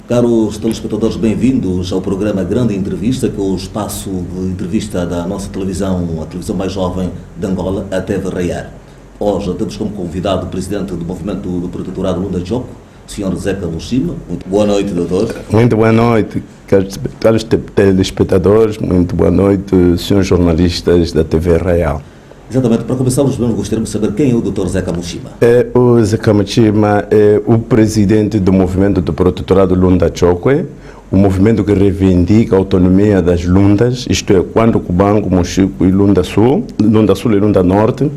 Caros telespectadores, bem-vindos ao programa Grande Entrevista, que é o espaço de entrevista da nossa televisão, a televisão mais jovem de Angola, a TV Raiar. Hoje temos como convidado o presidente do Movimento do Protetorado Lunda Joko, Sr. Zeca Mushima. Muito boa noite, doutor. Muito boa noite, caros telespectadores. Muito boa noite, senhores jornalistas da TV Raiar. Exatamente, para começarmos bem, gostaríamos de saber quem é o Dr. Zeca Mushima. O Zeca Mushima é o presidente do Movimento do Protetorado Lunda Joko, o movimento que reivindica a autonomia das Lundas, isto é, quando Cubango, Mochico e Lunda Sul e Lunda Norte,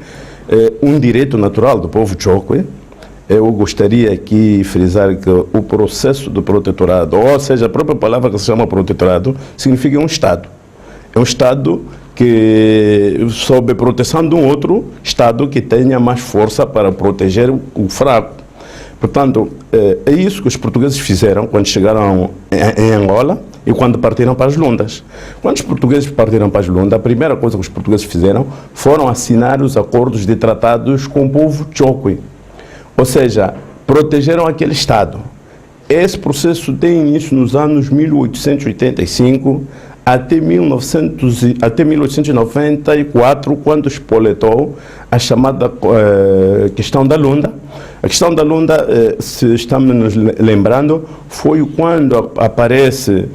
é um direito natural do povo Joko. Eu gostaria aqui de frisar que o processo do protetorado, ou seja, a própria palavra que se chama protetorado, significa um Estado. É um Estado que, sob a proteção de um outro Estado que tenha mais força para proteger o fraco. Portanto, é isso que os portugueses fizeram quando chegaram em Angola e quando partiram para as Lundas. Quando os portugueses partiram para as Lundas, a primeira coisa que os portugueses fizeram foram assinar os acordos de tratados com o povo Joko. Ou seja, protegeram aquele Estado. Esse processo tem início nos anos 1885 até 1894, quando espoletou a chamada questão da Lunda. A questão da Lunda, se estamos nos lembrando, foi quando aparece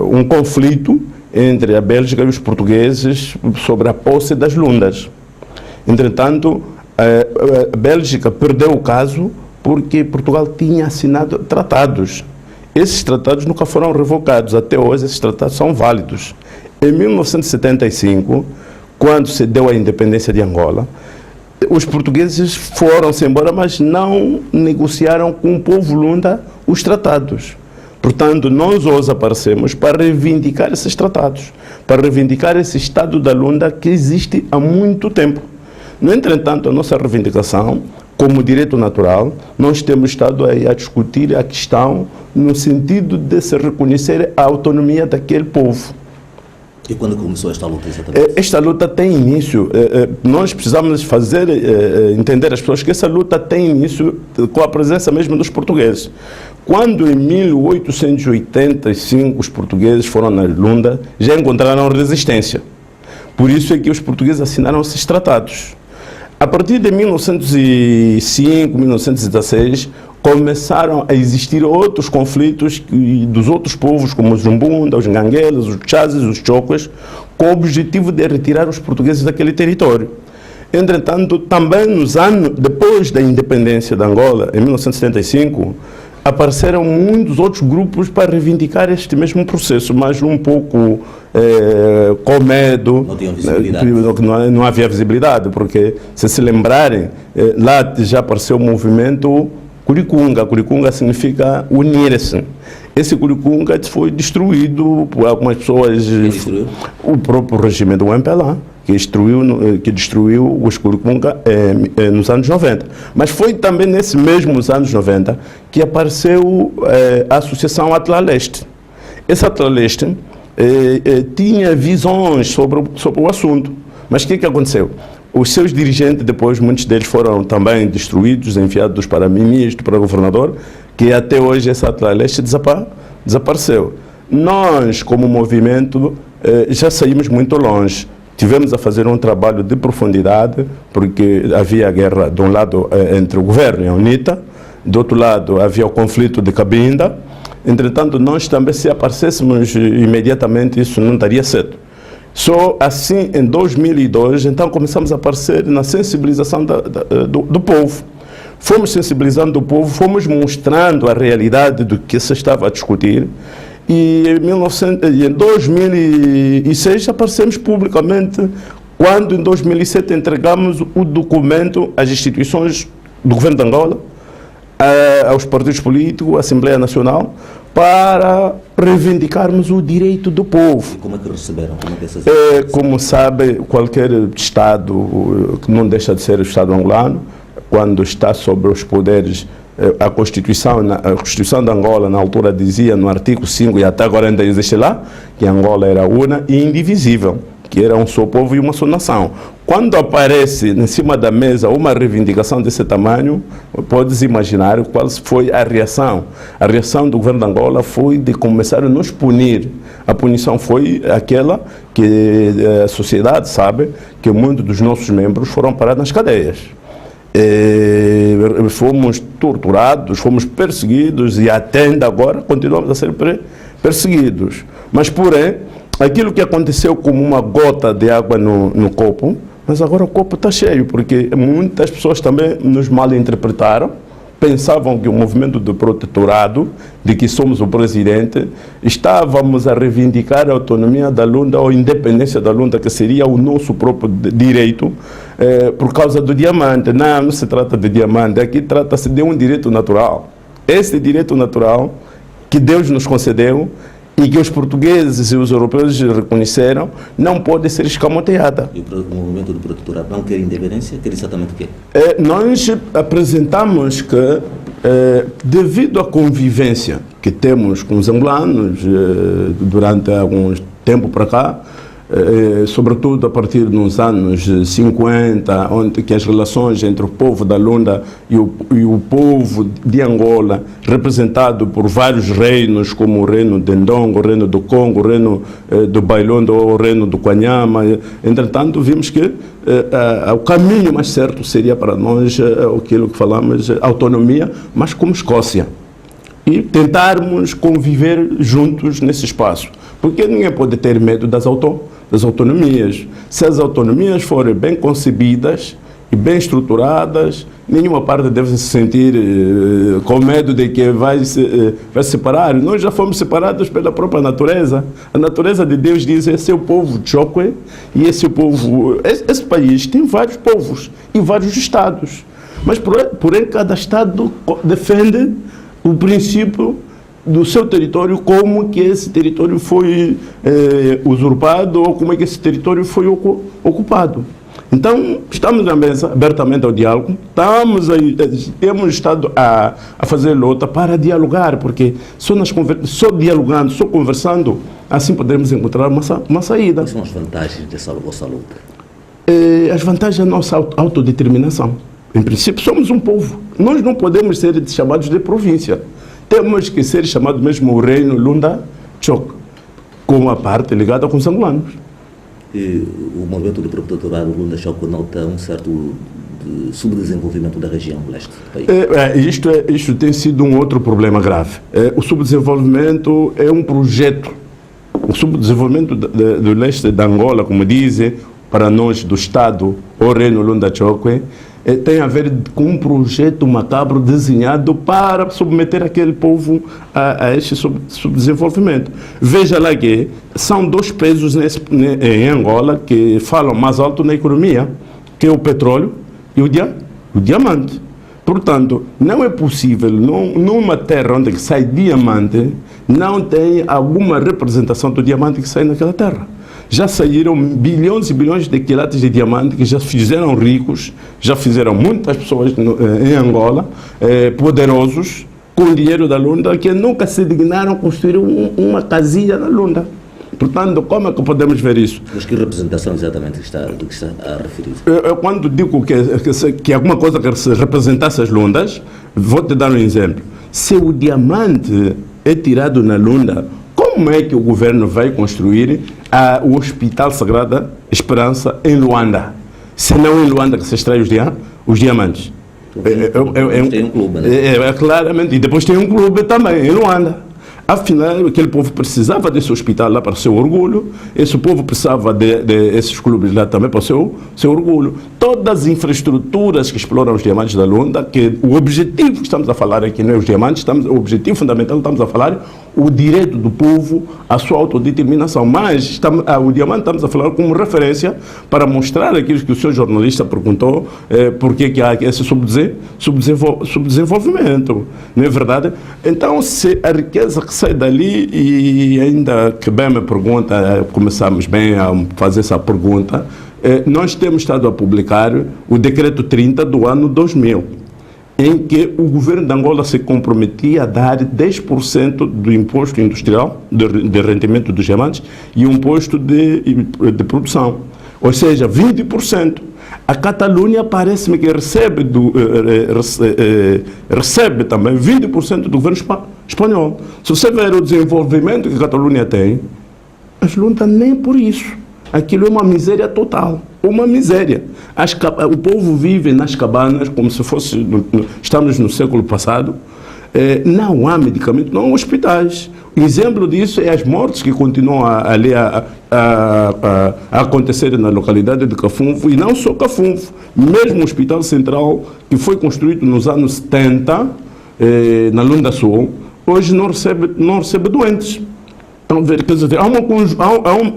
um conflito entre a Bélgica e os portugueses sobre a posse das Lundas. Entretanto, a Bélgica perdeu o caso porque Portugal tinha assinado tratados. Esses tratados nunca foram revogados. Até hoje, esses tratados são válidos. Em 1975, quando se deu a independência de Angola, os portugueses foram-se embora, mas não negociaram com o povo Lunda os tratados. Portanto, nós hoje aparecemos para reivindicar esses tratados, para reivindicar esse Estado da Lunda que existe há muito tempo. No entretanto, a nossa reivindicação, como direito natural, nós temos estado aí a discutir a questão no sentido de se reconhecer a autonomia daquele povo. E quando começou esta luta, exatamente? Esta luta tem início, nós precisamos fazer entender às pessoas que essa luta tem início com a presença mesmo dos portugueses. Quando em 1885 os portugueses foram na Lunda, já encontraram resistência. Por isso é que os portugueses assinaram esses tratados. A partir de 1905, 1916, começaram a existir outros conflitos dos outros povos, como os Umbunda, os Nganguelas, os Chazes, os Chocos, com o objetivo de retirar os portugueses daquele território. Entretanto, também depois da independência de Angola, em 1975, apareceram muitos outros grupos para reivindicar este mesmo processo, mas um pouco com medo. Não tinham visibilidade. Não havia visibilidade, porque, se lembrarem, lá já apareceu o movimento Curicunga. Curicunga significa unir-se. Esse Curicunga foi destruído por algumas pessoas. Quem destruiu? O próprio regime do MPLA, que destruiu os Curicunga nos anos 90. Mas foi também nesses mesmos anos 90 que apareceu a Associação Atla-Leste. Essa Atla-Leste tinha visões sobre o assunto. Mas o que aconteceu? Os seus dirigentes, depois, muitos deles foram também destruídos, enviados para ministro, para governador, que até hoje essa Atla-Leste desapareceu. Nós, como movimento, já saímos muito longe. Tivemos a fazer um trabalho de profundidade, porque havia guerra de um lado entre o governo e a UNITA, do outro lado havia o conflito de Cabinda. Entretanto, nós também, se aparecêssemos imediatamente, isso não daria certo. Só assim, em 2002, então começamos a aparecer na sensibilização do povo. Fomos sensibilizando o povo, fomos mostrando a realidade do que se estava a discutir. E em 2006 aparecemos publicamente, quando em 2007 entregamos o documento às instituições do governo de Angola, aos partidos políticos, à Assembleia Nacional, para reivindicarmos o direito do povo. E como é que receberam? Como sabe, qualquer Estado que não deixa de ser o Estado angolano, quando está sobre os poderes, a Constituição de Angola, na altura, dizia no artigo 5, e até agora ainda existe lá, que Angola era una e indivisível, que era um só povo e uma só nação. Quando aparece em cima da mesa uma reivindicação desse tamanho, podes imaginar qual foi a reação. A reação do governo de Angola foi de começar a nos punir. A punição foi aquela que a sociedade sabe que muitos dos nossos membros foram parados nas cadeias. Fomos torturados, fomos perseguidos e até ainda agora continuamos a ser perseguidos. Mas, porém, aquilo que aconteceu como uma gota de água no copo, mas agora o copo está cheio, porque muitas pessoas também nos malinterpretaram, pensavam que o movimento do protetorado, de que somos o presidente, estávamos a reivindicar a autonomia da Lunda ou a independência da Lunda, que seria o nosso próprio direito, por causa do diamante. Não se trata de diamante, aqui trata-se de um direito natural. Esse direito natural que Deus nos concedeu e que os portugueses e os europeus reconheceram, não pode ser escamoteada. E o movimento do protetorado não quer independência? Quer exatamente o quê? Nós apresentamos que, devido à convivência que temos com os angolanos durante algum tempo para cá, sobretudo a partir dos anos 50, onde que as relações entre o povo da Lunda e o povo de Angola, representado por vários reinos, como o reino de Ndongo, o reino do Congo, o reino do Bailondo, o reino do Quanyama, entretanto vimos que o caminho mais certo seria para nós aquilo que falamos, autonomia, mas como Escócia, e tentarmos conviver juntos nesse espaço, porque ninguém pode ter medo das autonomias. Se as autonomias forem bem concebidas e bem estruturadas, nenhuma parte deve se sentir com medo de que vai se separar. Nós já fomos separados pela própria natureza. A natureza de Deus diz: esse é o povo Chokwe, e esse país tem vários povos e vários estados. Mas, porém, cada estado defende o princípio do seu território, como que esse território foi usurpado ou como é que esse território foi ocupado. Então, estamos na mesa, abertamente ao diálogo, temos estado a fazer luta para dialogar, porque só dialogando, só conversando, assim poderemos encontrar uma saída. Quais são as vantagens dessa vossa luta? As vantagens da nossa autodeterminação. Em princípio, somos um povo. Nós não podemos ser chamados de província. Temos que ser chamados mesmo o reino Lunda Chok, com a parte ligada com os angolanos. O movimento do protetorado Lunda Chok nota um certo subdesenvolvimento da região leste do país. Isto tem sido um outro problema grave. O subdesenvolvimento é um projeto. O subdesenvolvimento do leste da Angola, como dizem, para nós do Estado, o reino Lunda Chokwe, tem a ver com um projeto macabro desenhado para submeter aquele povo a este subdesenvolvimento. Veja lá que são dois pesos em Angola que falam mais alto na economia, que é o petróleo e o diamante. Portanto, não é possível, numa terra onde sai diamante, não tem alguma representação do diamante que sai naquela terra. Já saíram bilhões e bilhões de quilates de diamante que já fizeram ricos, já fizeram muitas pessoas em Angola, poderosos, com dinheiro da Lunda, que nunca se dignaram a construir uma casinha na Lunda. Portanto, como é que podemos ver isso? Mas que representação exatamente do que está a referir? Eu quando digo que alguma coisa que se representasse as Lundas, vou te dar um exemplo. Se o diamante é tirado na Lunda, como é que o governo vai construir o Hospital Sagrada Esperança em Luanda? Se não em Luanda que se extrai os diamantes. Tem um clube, né? Claramente. E depois tem um clube também em Luanda. Afinal, aquele povo precisava desse hospital lá para o seu orgulho, esse povo precisava desses clubes lá também para o seu orgulho. Todas as infraestruturas que exploram os diamantes da Lunda, que o objetivo que estamos a falar aqui não é os diamantes, o objetivo fundamental estamos a falar o direito do povo à sua autodeterminação. Mas o diamante estamos a falar como referência para mostrar aquilo que o senhor jornalista perguntou, porque que há esse subdesenvolvimento, não é verdade? Então, se a riqueza que sai dali, e ainda que bem me pergunta, começamos bem a fazer essa pergunta, nós temos estado a publicar o decreto 30 do ano 2000, em que o governo de Angola se comprometia a dar 10% do imposto industrial de rendimento dos diamantes e um imposto de produção. ou seja, 20%. A Catalunha parece-me que recebe também 20% do governo espanhol. Se você ver o desenvolvimento que a Catalunha tem, as lutas nem por isso. Aquilo é uma miséria total, uma miséria. O povo vive nas cabanas como se fosse, estamos no século passado. Não há medicamento, não há hospitais. Exemplo disso é as mortes que continuam ali a acontecer na localidade de Cafunfo, e não só Cafunfo, mesmo o Hospital Central, que foi construído nos anos 70, na Lunda Sul, hoje não recebe doentes. Então, quer dizer, há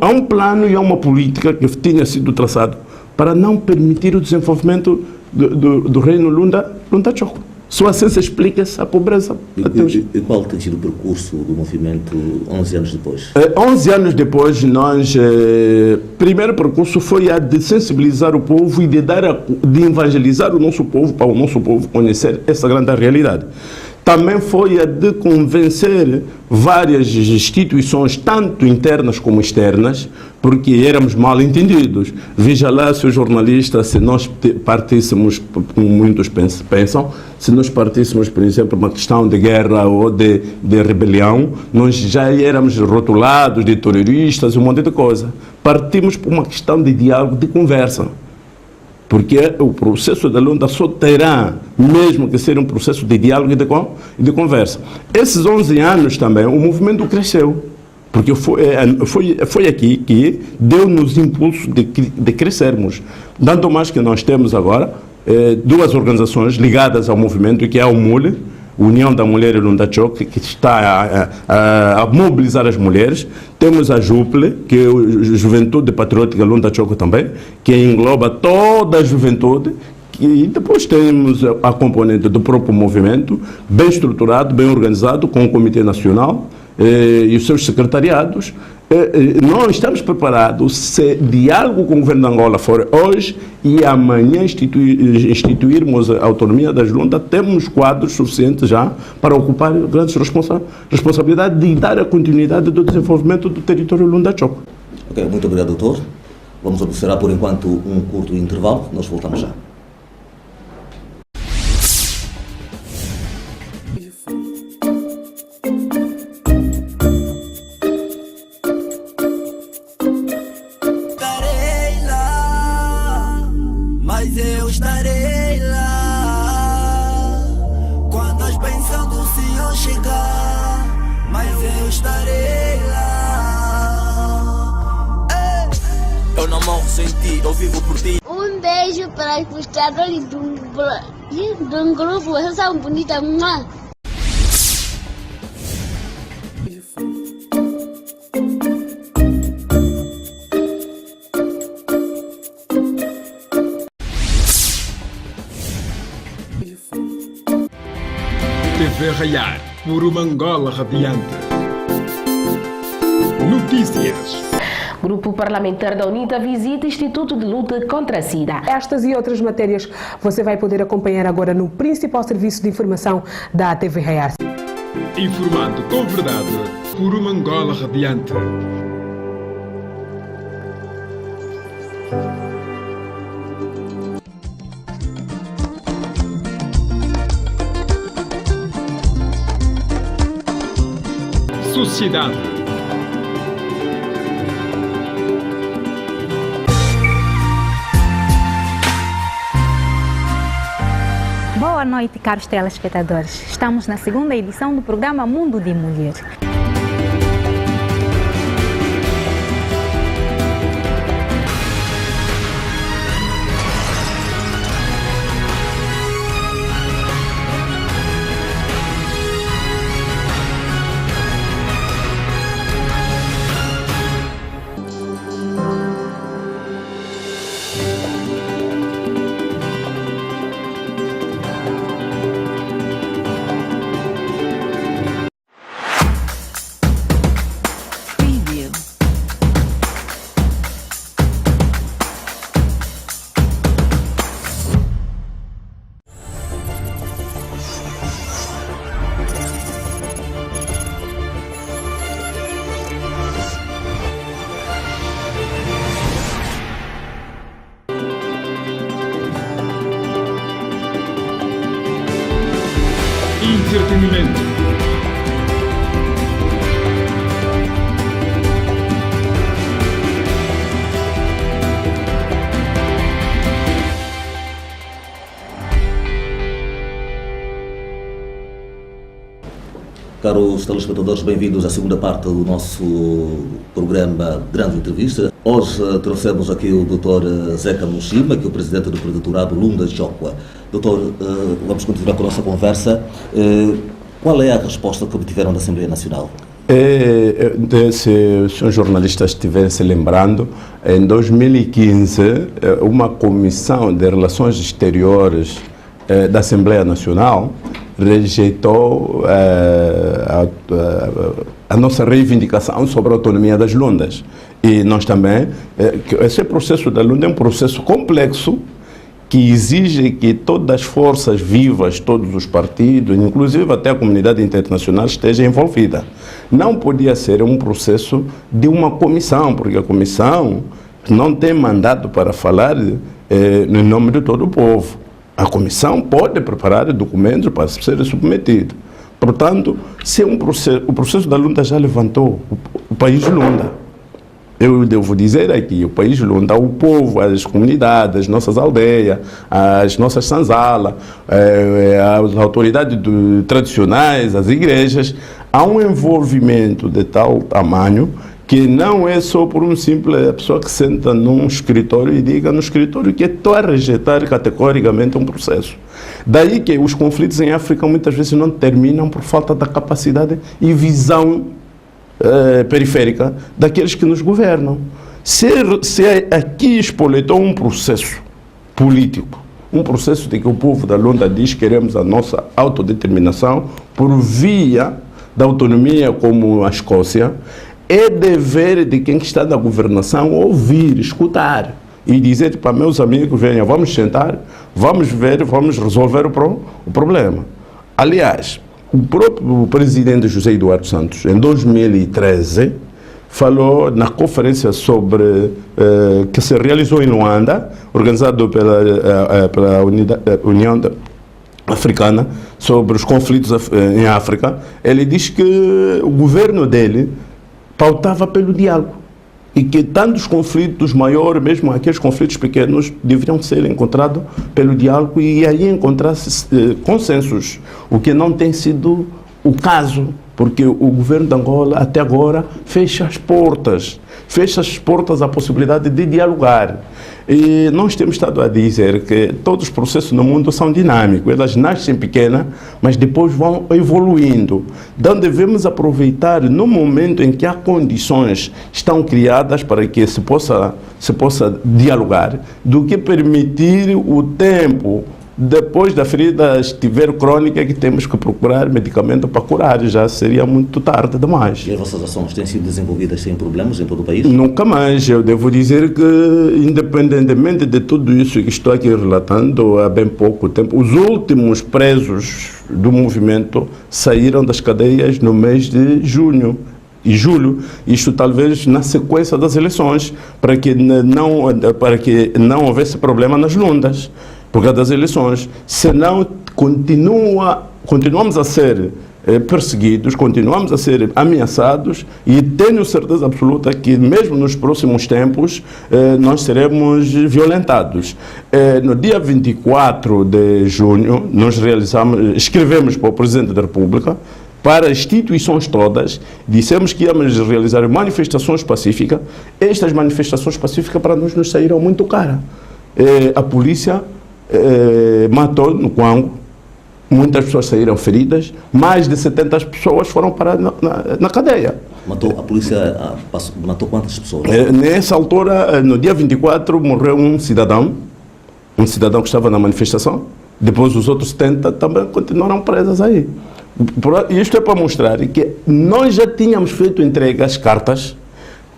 um plano e há uma política que tinha sido traçado para não permitir o desenvolvimento do reino Lunda Choco. Só assim se explica essa pobreza. E qual tem sido o percurso do movimento 11 anos depois? 11 anos depois, primeiro percurso foi a de sensibilizar o povo e de evangelizar o nosso povo, para o nosso povo conhecer essa grande realidade. Também foi a de convencer várias instituições, tanto internas como externas, porque éramos mal entendidos. Veja lá, se o jornalista, se nós partíssemos, como muitos pensam, se nós partíssemos, por exemplo, uma questão de guerra ou de rebelião, nós já éramos rotulados de terroristas, um monte de coisa. Partimos por uma questão de diálogo, de conversa. Porque o processo da Lunda só terá, mesmo que ser um processo de diálogo e de conversa. Esses 11 anos também, o movimento cresceu. Porque foi aqui que deu-nos impulso de crescermos. Tanto mais que nós temos agora duas organizações ligadas ao movimento, que é a UMUL, União da Mulher e Lunda Choco, que está a mobilizar as mulheres. Temos a JUPLE, que é a Juventude Patriótica Lunda Choco também, que engloba toda a juventude. E depois temos a componente do próprio movimento, bem estruturado, bem organizado, com o Comitê Nacional e os seus secretariados. Nós estamos preparados, se diálogo com o governo de Angola for hoje e amanhã instituirmos a autonomia das Lundas, temos quadros suficientes já para ocupar grandes responsabilidades de dar a continuidade do desenvolvimento do território Lunda Choco. Ok, muito obrigado, doutor. Vamos observar por enquanto um curto intervalo, nós voltamos já. Um beijo para os criadores de um grupo, vocês são bonitas, mãe. TV Raiar, por uma Angola radiante. Notícias. Grupo Parlamentar da UNITA visita Instituto de Luta contra a SIDA. Estas e outras matérias você vai poder acompanhar agora no principal serviço de informação da TV Raiar. Informando com verdade por uma Angola radiante. Sociedade. Boa noite, caros telespectadores. Estamos na segunda edição do programa Mundo de Mulher. entretenimento, Caros telespectadores, bem-vindos à segunda parte do nosso programa Grande Entrevista. Hoje trouxemos aqui o Dr. Zeca Mushima, que é o presidente do Preditorado Lunda Jocua. Doutor, vamos continuar com a nossa conversa. Qual é a resposta que obtiveram da Assembleia Nacional? Se os jornalistas estiverem se lembrando, em 2015, uma comissão de relações exteriores da Assembleia Nacional rejeitou a nossa reivindicação sobre a autonomia das Lundas. E nós também, esse processo da Lunda é um processo complexo que exige que todas as forças vivas, todos os partidos, inclusive até a comunidade internacional, esteja envolvida. Não podia ser um processo de uma comissão, porque a comissão não tem mandato para falar no nome de todo o povo. A comissão pode preparar documentos para ser submetido. Portanto, se o processo da Lunda já levantou o país Lunda. Eu devo dizer aqui, o país Lunda, o povo, as comunidades, as nossas aldeias, as nossas sanzalas, as autoridades tradicionais, as igrejas, há um envolvimento de tal tamanho que não é só por uma simples pessoa que senta num escritório e diga no escritório que estou a rejeitar categoricamente um processo. Daí que os conflitos em África muitas vezes não terminam por falta da capacidade e visão periférica daqueles que nos governam. Se aqui espoletou um processo político, um processo de que o povo da Lunda diz que queremos a nossa autodeterminação por via da autonomia como a Escócia, é dever de quem está na governação ouvir, escutar e dizer para meus amigos, venham, vamos sentar, vamos ver, vamos resolver o problema. Aliás, o próprio presidente José Eduardo Santos, em 2013, falou na conferência sobre que se realizou em Luanda, organizado pela União Africana, sobre os conflitos em África. Ele diz que o governo dele pautava pelo diálogo e que tantos conflitos maiores, mesmo aqueles conflitos pequenos, deveriam ser encontrados pelo diálogo e aí encontrar-se consensos, o que não tem sido o caso, porque o governo de Angola até agora fecha as portas à possibilidade de dialogar. E nós temos estado a dizer que todos os processos no mundo são dinâmicos, elas nascem pequenas, mas depois vão evoluindo. Então devemos aproveitar no momento em que as condições estão criadas para que se possa dialogar, do que permitir o tempo, depois da ferida estiver crônica, que temos que procurar medicamento para curar, já seria muito tarde demais. E as vossas ações têm sido desenvolvidas sem problemas em todo o país? Nunca mais. Eu devo dizer que, independentemente de tudo isso que estou aqui relatando, há bem pouco tempo, os últimos presos do movimento saíram das cadeias no mês de junho e julho, isto talvez na sequência das eleições, para que não houvesse problema nas Lundas, por causa das eleições. Senão continuamos a ser perseguidos, continuamos a ser ameaçados e tenho certeza absoluta que mesmo nos próximos tempos nós seremos violentados. No dia 24 de junho nós escrevemos para o Presidente da República, para as instituições todas, dissemos que íamos realizar manifestações pacíficas. Estas manifestações pacíficas para nós nos saíram muito caras. A polícia matou no Congo, muitas pessoas saíram feridas, mais de 70 pessoas foram parar na cadeia. A polícia matou quantas pessoas? Nessa altura, no dia 24, morreu um cidadão que estava na manifestação, depois os outros 70 também continuaram presos aí. Isto é para mostrar que nós já tínhamos feito entrega às cartas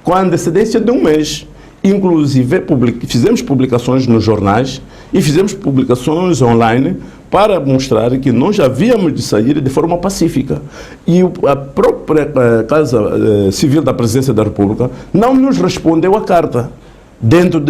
com a antecedência de um mês. Inclusive, fizemos publicações nos jornais e fizemos publicações online para mostrar que nós havíamos de sair de forma pacífica. E a própria Casa Civil da Presidência da República não nos respondeu à carta. dentro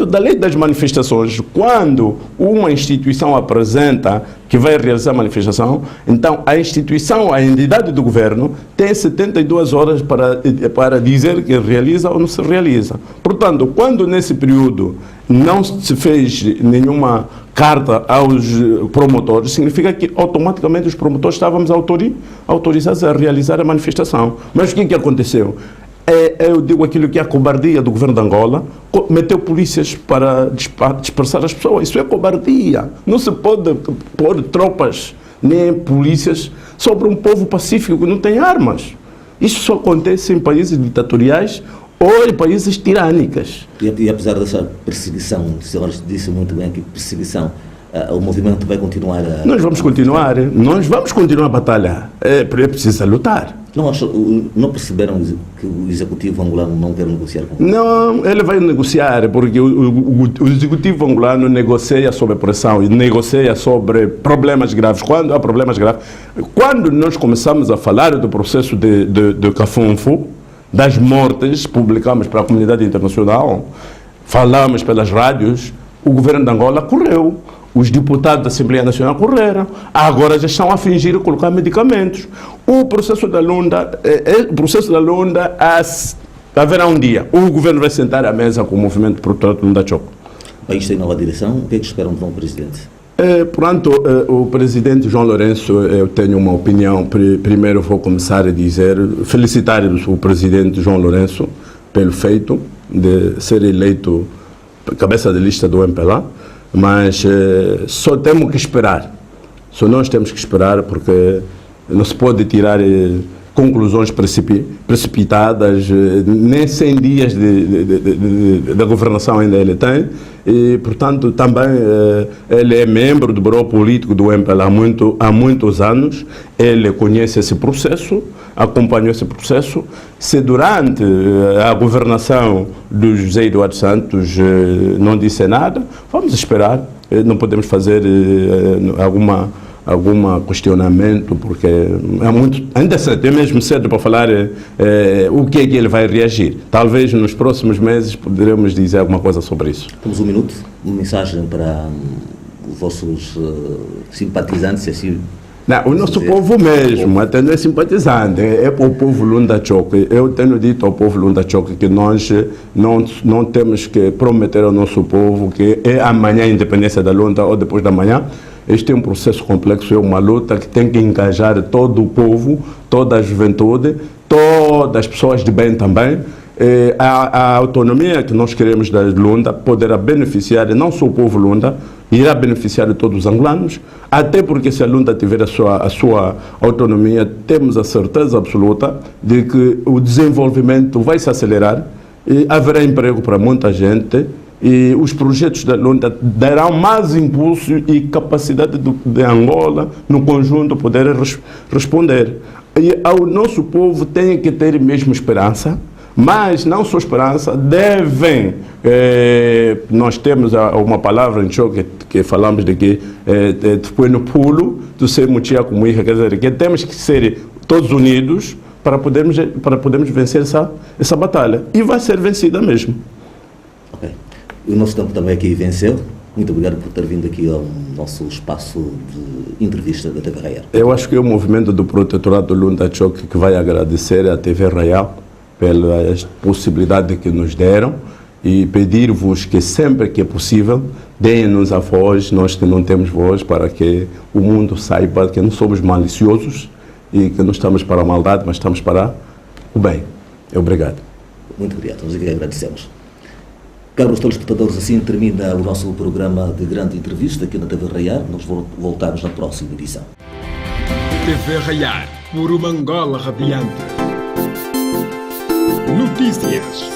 da lei das manifestações, quando uma instituição apresenta que vai realizar a manifestação, então a instituição, a entidade do governo, tem 72 horas para dizer que realiza ou não se realiza. Portanto, quando nesse período não se fez nenhuma carta aos promotores, significa que automaticamente os promotores estávamos autorizados a realizar a manifestação. Mas o que aconteceu? Eu digo aquilo que é a cobardia do governo de Angola, meteu polícias para dispersar as pessoas. Isso é cobardia. Não se pode pôr tropas nem polícias sobre um povo pacífico que não tem armas. Isso só acontece em países ditatoriais ou em países tirânicos. E apesar dessa perseguição, o senhor disse muito bem que perseguição, o movimento vai continuar a... Nós vamos continuar a batalhar. É preciso lutar. Não perceberam que o executivo angolano não quer negociar com... Não, ele vai negociar, porque o executivo angolano negocia sob pressão e negocia sobre problemas graves. Quando há problemas graves, quando nós começamos a falar do processo de Cafunfo, das mortes, publicamos para a comunidade internacional, falamos pelas rádios, o governo de Angola correu. Os deputados da Assembleia Nacional correram. Agora já estão a fingir colocar medicamentos. O processo da Lunda, haverá um dia. O governo vai sentar à mesa com o movimento protetor Lunda Choco. O país tem nova direção. O que é que esperam do novo presidente? Portanto, o presidente João Lourenço, eu tenho uma opinião. Primeiro vou começar a dizer, felicitar o presidente João Lourenço pelo feito de ser eleito cabeça de lista do MPLA. Mas só temos que esperar. Só nós temos que esperar, porque não se pode tirar conclusões precipitadas. Nem 100 dias da governação ainda ele tem. E, portanto, também ele é membro do Bureau Político do MPLA há muitos anos. Ele conhece esse processo, acompanhou esse processo. Se durante a governação do José Eduardo Santos não disse nada, vamos esperar. Não podemos fazer algum questionamento, porque ainda é mesmo cedo para falar o que é que ele vai reagir. Talvez nos próximos meses poderemos dizer alguma coisa sobre isso. Temos um minuto, uma mensagem para os vossos simpatizantes, assim. Não, o nosso povo mesmo, até não é simpatizante, é para o povo Lunda Choco. Eu tenho dito ao povo Lunda Choco que nós não temos que prometer ao nosso povo que é amanhã a independência da Lunda ou depois da manhã. Este é um processo complexo, é uma luta que tem que engajar todo o povo, toda a juventude, todas as pessoas de bem também. A autonomia que nós queremos da Lunda poderá beneficiar não só o povo Lunda, irá beneficiar todos os angolanos, até porque se a Lunda tiver a sua autonomia, temos a certeza absoluta de que o desenvolvimento vai se acelerar e haverá emprego para muita gente. E os projetos da Lunda darão mais impulso e capacidade de Angola, no conjunto, poder responder. E ao nosso povo tem que ter mesmo esperança, mas não só esperança, devem. Nós temos uma palavra em choque que falamos de que depois no pulo do ser mutia como quer dizer que temos que ser todos unidos para podermos vencer essa batalha. E vai ser vencida mesmo. Ok. O nosso tempo também aqui venceu. Muito obrigado por ter vindo aqui ao nosso espaço de entrevista da TV Raial. Eu acho que é o movimento do Protetorado Lunda Choque que vai agradecer à TV Raial pela possibilidade que nos deram e pedir-vos que sempre que é possível deem-nos a voz, nós que não temos voz, para que o mundo saiba que não somos maliciosos e que não estamos para a maldade, mas estamos para o bem. Obrigado. Muito obrigado. Nós aqui agradecemos. Caros telespectadores, assim termina o nosso programa de grande entrevista aqui na TV Raial. Nós voltamos na próxima edição. TV Raial, por uma Angola radiante. Notícias.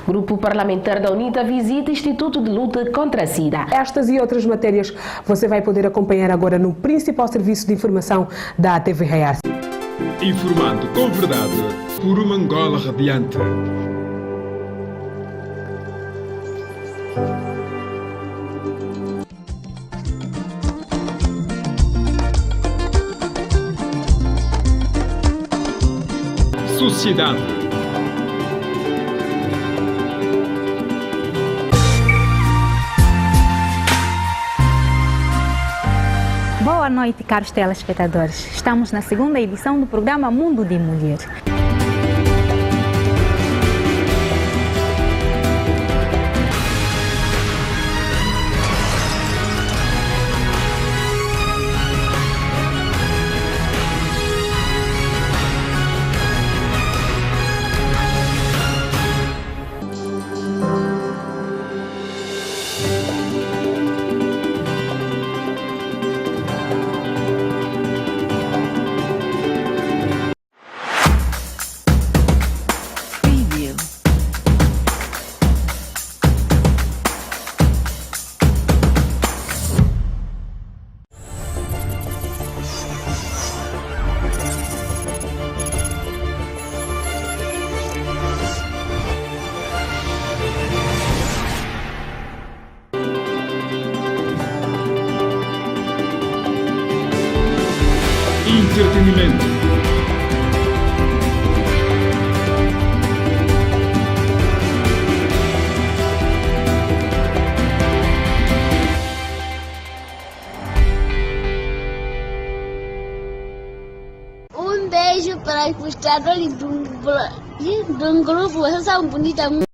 Grupo Parlamentar da UNITA visita Instituto de Luta contra a SIDA. Estas e outras matérias você vai poder acompanhar agora no principal serviço de informação da TV Raial. Informando com verdade por uma Angola radiante. Sociedade. noite, caros telespectadores. Estamos na segunda edição do programa Mundo de Mulher. Entretenimento. Beijo para os gostadores de um grupo, essa bonita.